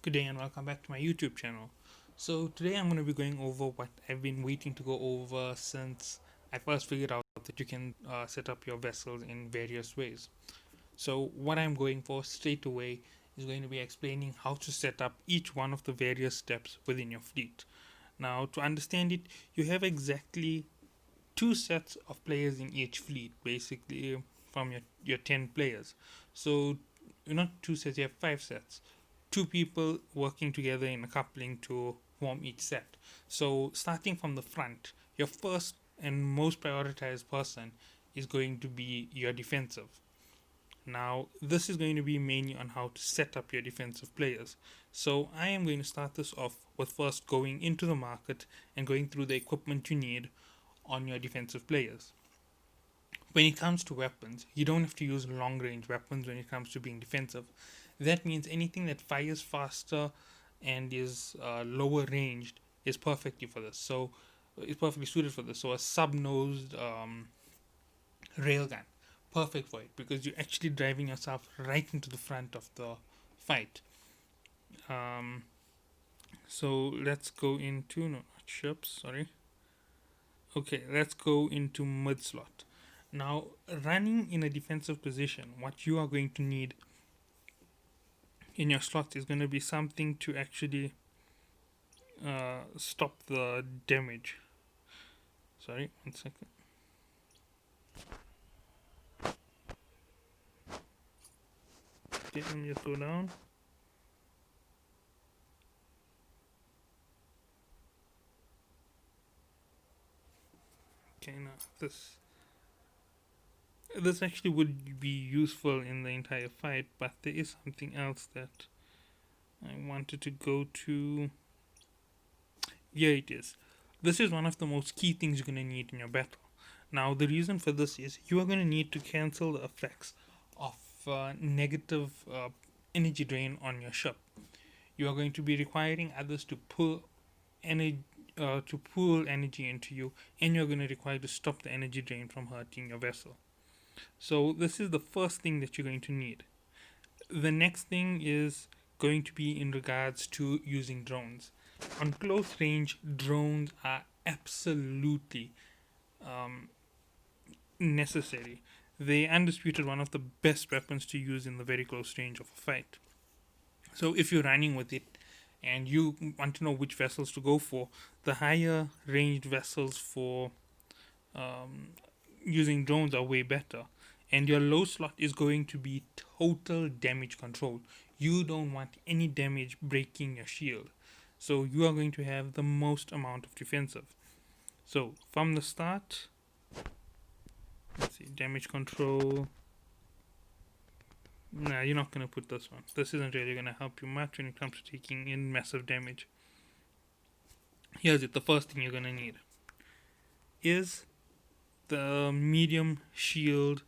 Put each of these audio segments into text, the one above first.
Good day and welcome back to my YouTube channel. So today I'm going to be going over what I've been waiting to go over since I first figured out that you can set up your vessels in various ways. So what I'm going for straight away is going to be explaining how to set up each one of the various steps within your fleet. Now to understand it, you have exactly two sets of players in each fleet, basically from your 10 players. So not two sets, you have five sets. Two people working together in a coupling to form each set. So starting from the front, your first and most prioritized person is going to be your defensive. Now, this is going to be mainly on how to set up your defensive players. So, I am going to start this off with first going into the market and going through the equipment you need on your defensive players. When it comes to weapons, you don't have to use long range weapons when it comes to being defensive. That means anything that fires faster and is lower ranged is perfectly for this. So it's perfectly suited for this. So a sub nosed railgun, perfect for it because you're actually driving yourself right into the front of the fight. Um, so let's go into no not ships. Sorry. Okay, let's go into mid slot. Now, running in a defensive position, what you are going to need in your slot is going to be something to actually stop the damage. Sorry, 1 second. Okay, let me just go down. Okay, now this actually would be useful in the entire fight, but there is something else that I wanted to go to. Here it is. This is one of the most key things you're going to need in your battle. Now, the reason for this is you are going to need to cancel the effects of negative energy drain on your ship. You are going to be requiring others to pull energy into you, and you're going to require to stop the energy drain from hurting your vessel. So this is the first thing that you're going to need. The next thing is going to be in regards to using drones. On close range, drones are absolutely necessary. They undisputed one of the best weapons to use in the very close range of a fight. So if you're running with it and you want to know which vessels to go for, the higher ranged vessels for using drones are way better. And your low slot is going to be total damage control. You don't want any damage breaking your shield. So you are going to have the most amount of defensive. So from the start, let's see, damage control. Nah, you're not going to put this one. This isn't really going to help you much when it comes to taking in massive damage. Here's it. The first thing you're going to need is the medium shield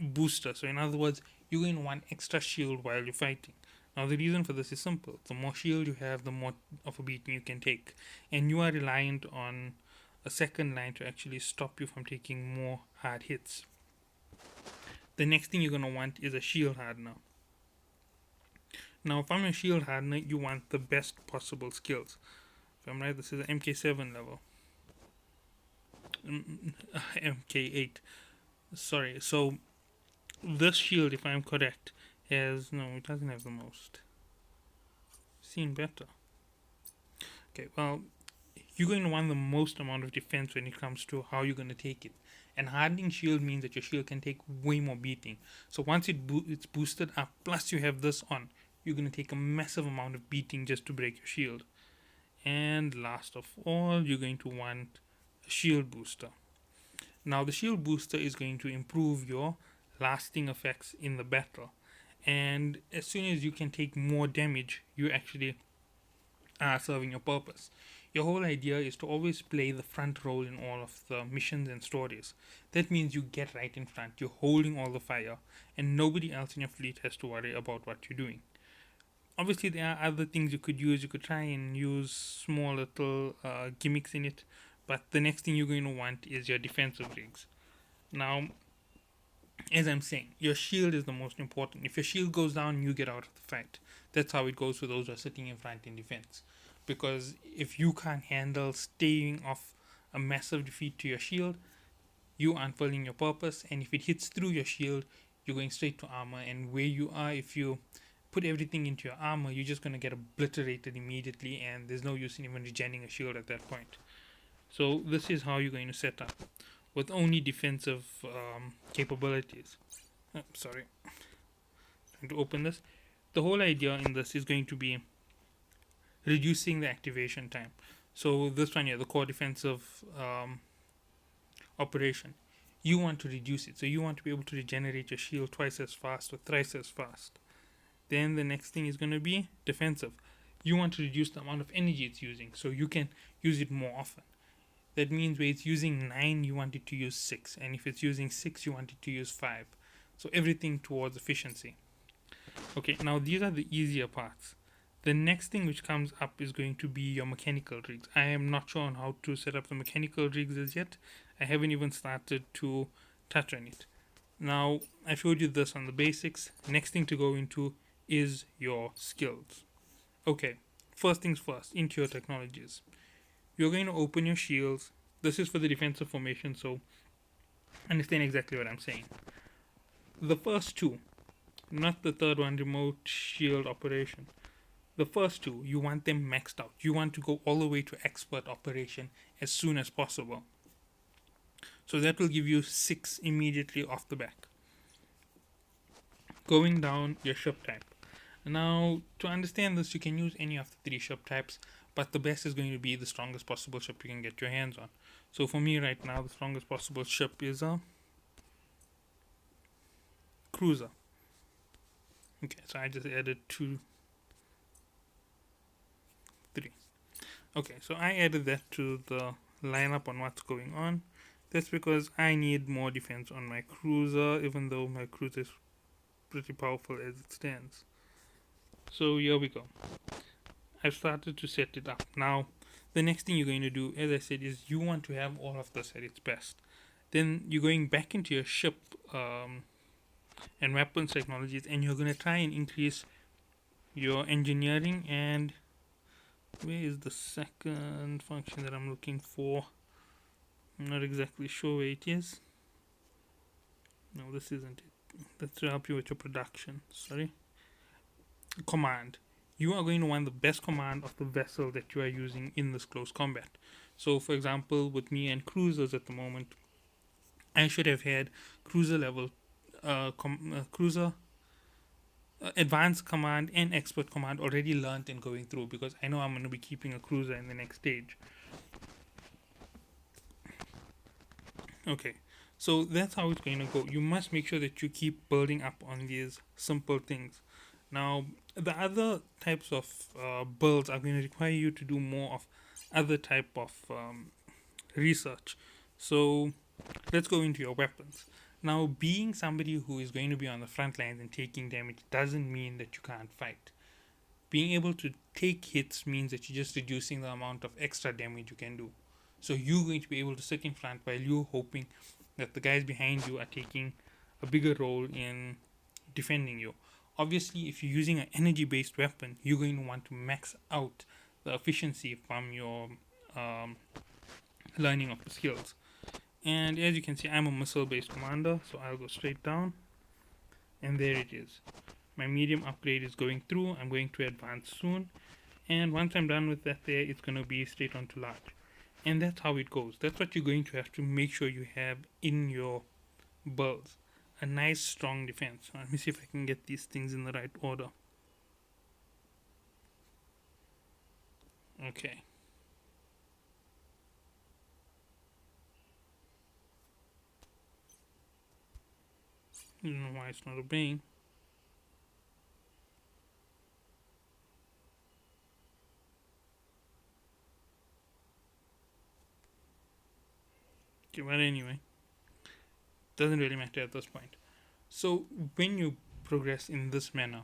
booster. So in other words, you're going to want extra shield while you're fighting. Now the reason for this is simple. The more shield you have, the more of a beating you can take. And you are reliant on a second line to actually stop you from taking more hard hits. The next thing you're going to want is a shield hardener. Now from your shield hardener, you want the best possible skills. If I'm right, this is an MK7 level. MK8. Sorry, so this shield, if I'm correct, has no, it doesn't have the most. Seen better. Okay, well, you're going to want the most amount of defense when it comes to how you're going to take it. And hardening shield means that your shield can take way more beating. So once it's boosted up, plus you have this on, you're going to take a massive amount of beating just to break your shield. And last of all, you're going to want a shield booster. Now the shield booster is going to improve your lasting effects in the battle. And as soon as you can take more damage, you actually are serving your purpose. Your whole idea is to always play the front role in all of the missions and stories. That means you get right in front, you're holding all the fire, and nobody else in your fleet has to worry about what you're doing. Obviously, there are other things you could use. You could try and use small little gimmicks in it, but the next thing you're going to want is your defensive rigs. Now, as I'm saying, your shield is the most important. If your shield goes down, you get out of the fight. That's how it goes for those who are sitting in front in defense. Because if you can't handle staying off a massive defeat to your shield, you aren't fulfilling your purpose. And if it hits through your shield, you're going straight to armor. And where you are, if you put everything into your armor, you're just going to get obliterated immediately. And there's no use in even regenerating a shield at that point. So this is how you're going to set up with only defensive capabilities. Sorry, trying to open this. The whole idea in this is going to be reducing the activation time. So this one here, the core defensive operation, you want to reduce it. So you want to be able to regenerate your shield twice as fast or thrice as fast. Then the next thing is going to be defensive. You want to reduce the amount of energy it's using so you can use it more often. That means where it's using 9, you want it to use 6. And if it's using 6, you want it to use 5. So everything towards efficiency. Okay, now these are the easier parts. The next thing which comes up is going to be your mechanical rigs. I am not sure on how to set up the mechanical rigs as yet. I haven't even started to touch on it. Now, I showed you this on the basics. Next thing to go into is your skills. Okay, first things first, into your technologies. You're going to open your shields. This is for the defensive formation, so understand exactly what I'm saying. The first two, not the third one, remote shield operation. The first two, you want them maxed out. You want to go all the way to expert operation as soon as possible. So that will give you 6 immediately off the back. Going down your ship type. Now, to understand this, you can use any of the 3 ship types, but the best is going to be the strongest possible ship you can get your hands on. So for me right now, the strongest possible ship is a cruiser. Okay, so I just added 2, 3. Okay, so I added that to the lineup on what's going on. That's because I need more defense on my cruiser, even though my cruiser is pretty powerful as it stands. So here we go. I've started to set it up. Now, the next thing you're going to do, as I said, is you want to have all of this at its best. Then you're going back into your ship and weapons technologies, and you're going to try and increase your engineering. And where is the second function that I'm looking for? I'm not exactly sure where it is. No, this isn't it. That's to help you with your production. Sorry. Command. You are going to want the best command of the vessel that you are using in this close combat. So, for example, with me and cruisers at the moment, I should have had cruiser level, cruiser advanced command and expert command already learned and going through, because I know I'm going to be keeping a cruiser in the next stage. Okay, so that's how it's going to go. You must make sure that you keep building up on these simple things. Now, the other types of builds are going to require you to do more of other type of research. So let's go into your weapons. Now, being somebody who is going to be on the front lines and taking damage doesn't mean that you can't fight. Being able to take hits means that you're just reducing the amount of extra damage you can do. So you're going to be able to sit in front while you're hoping that the guys behind you are taking a bigger role in defending you. Obviously, if you're using an energy-based weapon, you're going to want to max out the efficiency from your learning of the skills. And as you can see, I'm a missile-based commander, so I'll go straight down. And there it is. My medium upgrade is going through. I'm going to advance soon. And once I'm done with that there, it's going to be straight on to large. And that's how it goes. That's what you're going to have to make sure you have in your builds. A nice strong defense. Let me see if I can get these things in the right order. Okay. I don't know why it's not obeying. Okay, but anyway, doesn't really matter at this point. So when you progress in this manner,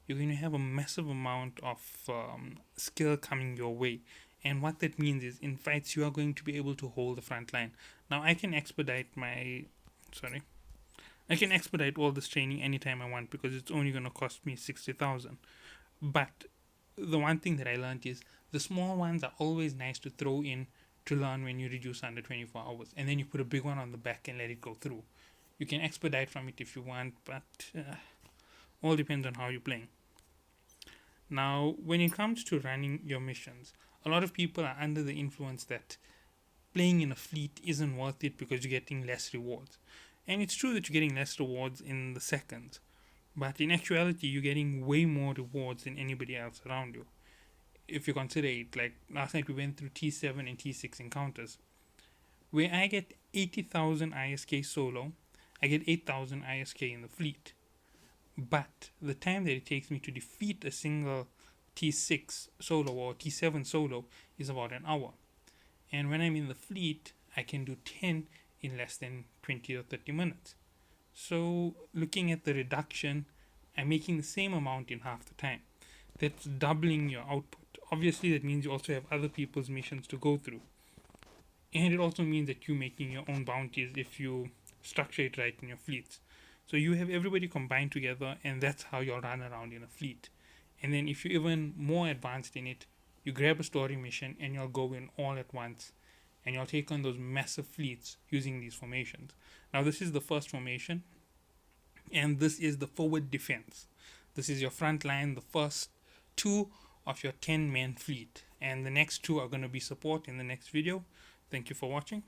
you're going to have a massive amount of skill coming your way. And what that means is, in fights, you are going to be able to hold the front line. Now, I can expedite my I can expedite all this training anytime I want because it's only going to cost me 60,000. But the one thing that I learned is the small ones are always nice to throw in to learn when you reduce under 24 hours, and then you put a big one on the back and let it go through. You can expedite from it if you want, but all depends on how you're playing. Now, when it comes to running your missions, a lot of people are under the influence that playing in a fleet isn't worth it because you're getting less rewards. And it's true that you're getting less rewards in the seconds, but in actuality, you're getting way more rewards than anybody else around you. If you consider it, like last night we went through T7 and T6 encounters, where I get 80,000 ISK solo, I get 8,000 ISK in the fleet. But the time that it takes me to defeat a single T6 solo or T7 solo is about an hour. And when I'm in the fleet, I can do 10 in less than 20 or 30 minutes. So, looking at the reduction, I'm making the same amount in half the time. That's doubling your output. Obviously, that means you also have other people's missions to go through. And it also means that you're making your own bounties if you structure it right in your fleets. So you have everybody combined together, and that's how you'll run around in a fleet. And then if you're even more advanced in it, you grab a story mission and you'll go in all at once, and you'll take on those massive fleets using these formations. Now this is the first formation, and this is the forward defense. This is your front line, the first two of your 10-man fleet, and the next two are going to be support in the next video. Thank you for watching.